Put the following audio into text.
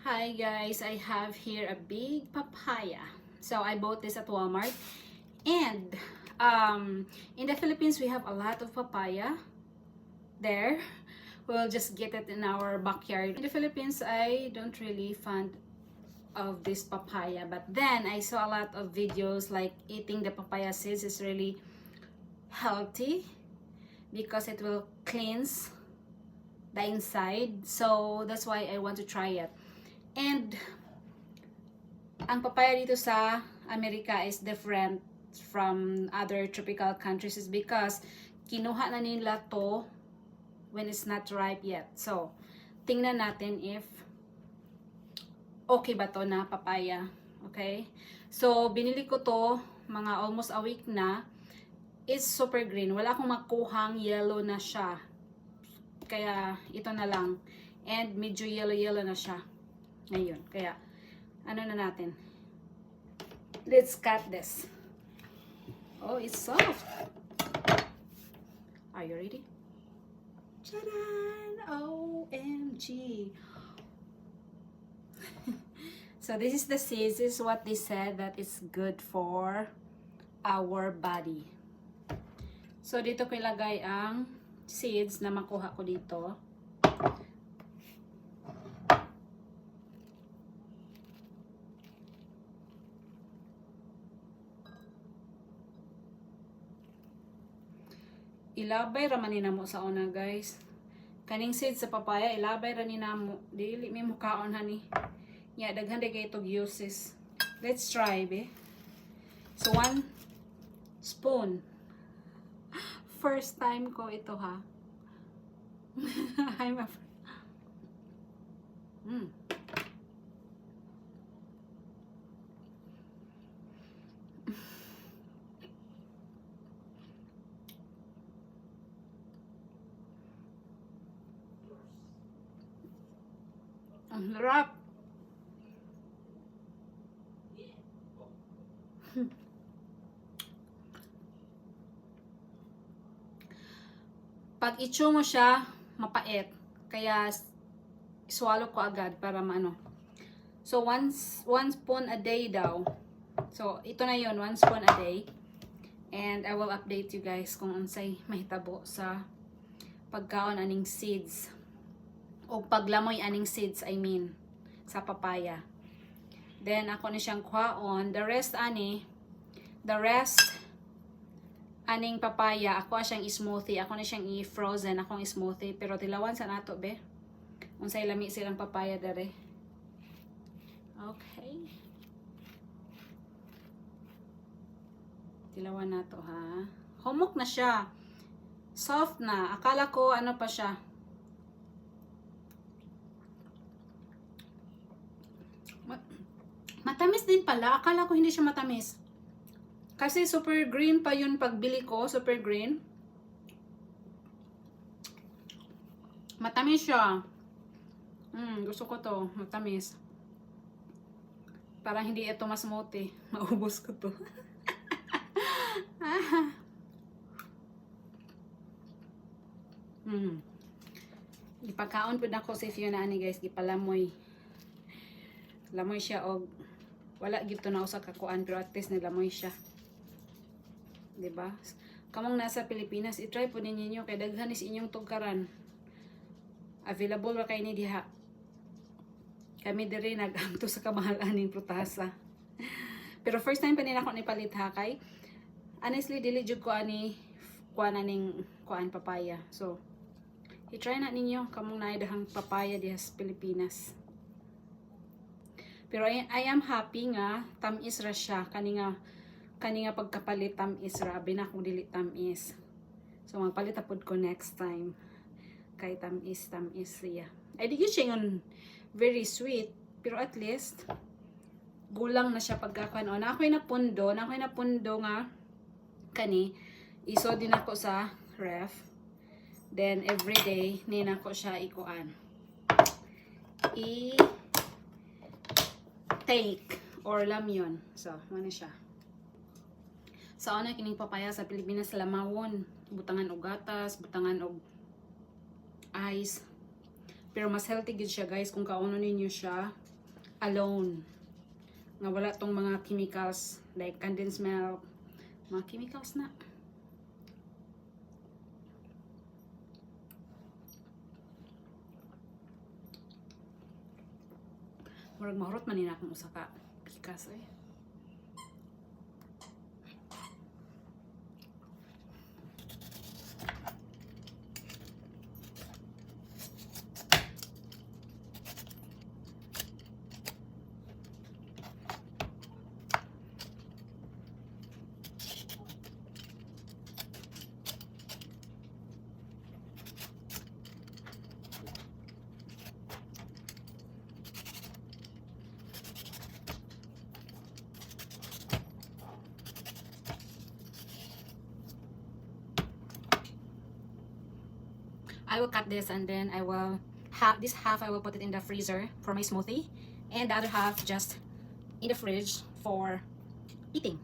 Hi guys, I have here a big papaya. So I bought this at Walmart. And in the Philippines, we have a lot of papaya there. We'll just get it in our backyard. In the Philippines, I don't really fond of this papaya. But then I saw a lot of videos like eating the papaya seeds is really healthy because it will cleanse the inside. So that's why I want to try it. And ang papaya dito sa Amerika is different from other tropical countries is because kinuha na nila to when it's not ripe yet. So, tingnan natin if okay ba to na papaya. Okay? So, binili ko to mga almost a week na. It's super green. Wala akong makuhang yellow na siya. Kaya, ito na lang. And medyo yellow na siya. Ngayon. Kaya, ano na natin? Let's cut this. Oh, it's soft. Are you ready? Tadaan! OMG! So this is the seeds. This is what they said that it's good for our body. So dito ko ilagay ang seeds na makuha ko dito. Ilabay raman ni namo sa una guys. Kaning seeds sa papaya ilabay ra ni namo. Dili mi mukaon hani. Ya daghan day kay tog uses. Let's try be. So 1 spoon. First time ko ito ha. I'm afraid. Ang harap. Pag i-chew mo siya, mapait. Kaya, swallow ko agad para maano. So, one spoon a day daw. So, ito na yon 1 spoon a day. And I will update you guys kung unsay mahitabo sa pagkaon aning seeds. O paglamoy aning seeds, I mean, sa papaya. Then, ako ni siyang kwaon. The rest, aning papaya, ako siyang smoothie. Ako na siyang i-frozen, akong smoothie. Pero tilawan sa nato, be. Unsay lami silang papaya dere. Okay. Tilawan nato, ha. Humok na siya. Soft na. Akala ko, ano pa siya. Matamis din pala. Akala ko hindi siya matamis. Kasi super green pa yun pagbili ko. Super green. Matamis siya. Gusto ko to. Matamis. Parang hindi ito mas smoothie. Maubos ko to. Ipagkaon po na ko si Fiona ani guys. Gipalamoy. Lamoy siya og wala gito na usa ka kuan pero at least nilamoy siya. Diba? Kamong nasa Pilipinas, i-try po ninyo kay daghan is inyong tugkaran. Available ra kay ni diha. Kami diri nag-amto sa kamahalan ning prutasa. Pero first time pa nila ako nipalit ha kay honestly dili jud ko ani kuan aning kuan papaya. So i-try na ninyo kamong naay dahang papaya diha sa Pilipinas. Pero I am happy nga tamis ra siya kani nga pagkapalit tamis ra bina kung dili tamis. So magpalit apod ko next time kay tamis siya. Ay di gyud siya ngon very sweet pero at least gulang na siya pagkakuan. Na ako'y napundo nga kani iso din ako sa ref. Then everyday ni nako siya ikuan. Take or lamyon. So, ano siya? Sa una kining papaya sa Pilipinas lamawon, butangan og gatas, butangan og ice. Pero mas healthy gid siya guys kung kauno ninyo siya alone. Nga wala tong mga chemicals like condensed milk, mga chemicals na. Murag mahurot man nila akong usa ka pikas eh. I will cut this and then I will have this half I will put it in the freezer for my smoothie and the other half just in the fridge for eating.